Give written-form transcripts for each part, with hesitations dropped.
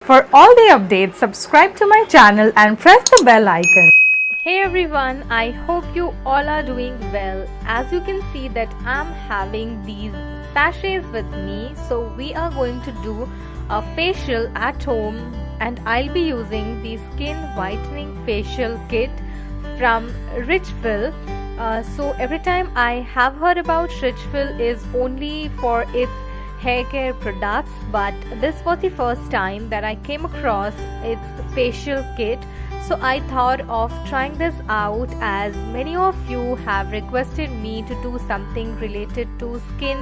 For all the updates, subscribe to my channel and press the bell icon. Hey everyone, I hope you all are doing well. As you can see that I'm having these sachets with me, so we are going to do a facial at home, and I'll be using the skin whitening facial kit from Richfeel. So every time I have heard about Richfeel is only for its hair care products, but this was the first time that I came across its facial kit. So I thought of trying this out, as many of you have requested me to do something related to skin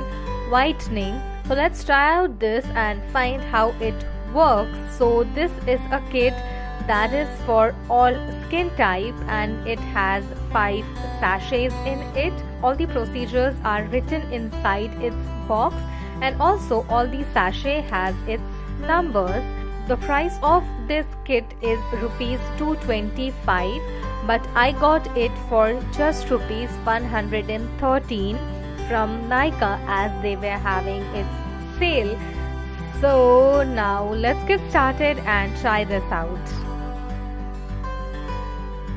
whitening. So let's try out this and find how it works. So this is a kit that is for all skin type, and it has 5 sachets in it. All the procedures are written inside its box, and also all the sachet has its numbers. The price of this kit is rupees 225, but I got it for just rupees 113 from Nykaa, as they were having its sale. So now let's get started and try this out.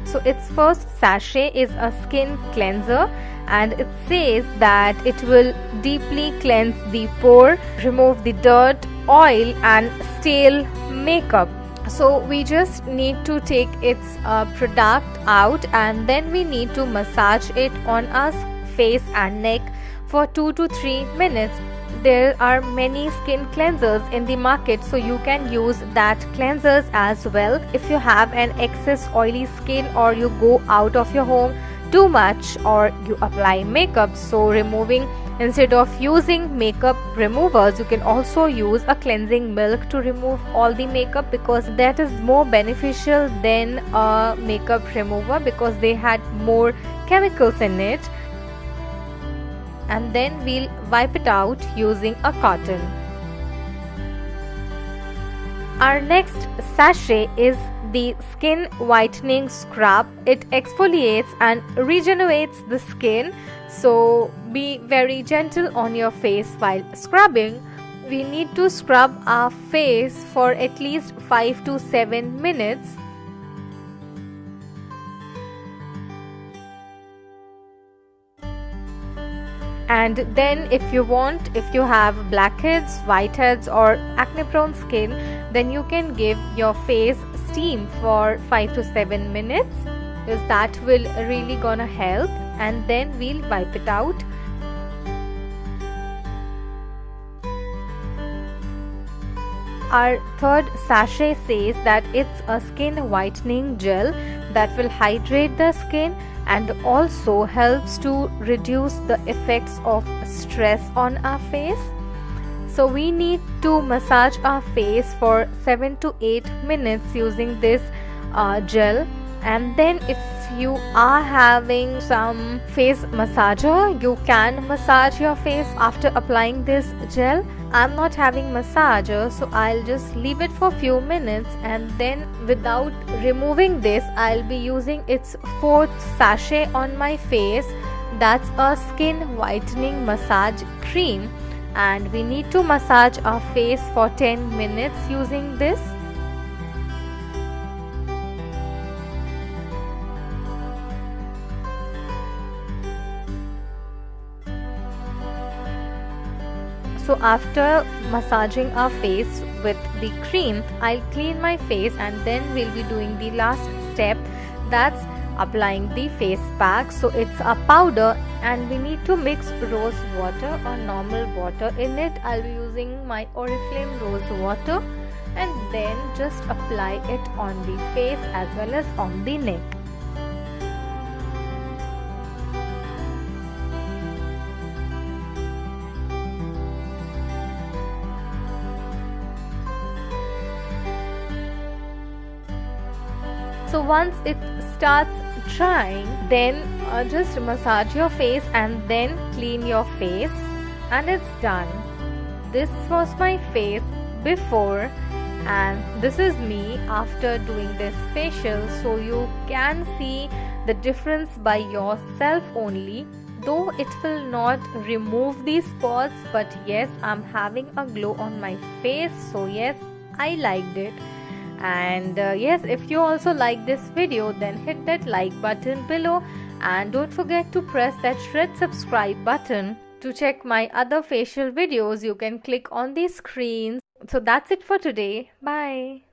So its first sachet is a skin cleanser, and it says that it will deeply cleanse the pore, remove the dirt, oil and stale makeup. So we just need to take its product out, and then we need to massage it on our face and neck for 2 to 3 minutes. There are many skin cleansers in the market, so you can use that cleansers as well. If you have an excess oily skin, or you go out of your home too much, or you apply makeup, so removing, instead of using makeup removers, you can also use a cleansing milk to remove all the makeup, because that is more beneficial than a makeup remover, because they had more chemicals in it. And then we'll wipe it out using a cotton. Our next sachet is the skin whitening scrub. It exfoliates and regenerates the skin, so be very gentle on your face while scrubbing. We need to scrub our face for at least 5 to 7 minutes. And then if you have blackheads, whiteheads or acne prone skin, then you can give your face steam for 5 to 7 minutes, because that will really gonna help. And then we'll wipe it out. Our third sachet says that it's a skin whitening gel that will hydrate the skin and also helps to reduce the effects of stress on our face. So we need to massage our face for 7 to 8 minutes using this gel. And then if you are having some face massager, you can massage your face after applying this gel. I'm not having massager, so I'll just leave it for a few minutes, and then without removing this, I'll be using its 4th sachet on my face. That's a skin whitening massage cream, and we need to massage our face for 10 minutes using this. So after massaging our face with the cream, I'll clean my face, and then we'll be doing the last step, that's applying the face pack. So it's a powder, and we need to mix rose water or normal water in it. I'll be using my Oriflame rose water, and then just apply it on the face as well as on the neck. So once it starts drying, then just massage your face and then clean your face, and it's done. This was my face before, and this is me after doing this facial. So you can see the difference by yourself only. Though it will not remove these spots, but yes, I'm having a glow on my face. So yes, I liked it. And yes, if you also like this video, then hit that like button below, and don't forget to press that red subscribe button. To check my other facial videos, you can click on the screen. So that's it for today. Bye.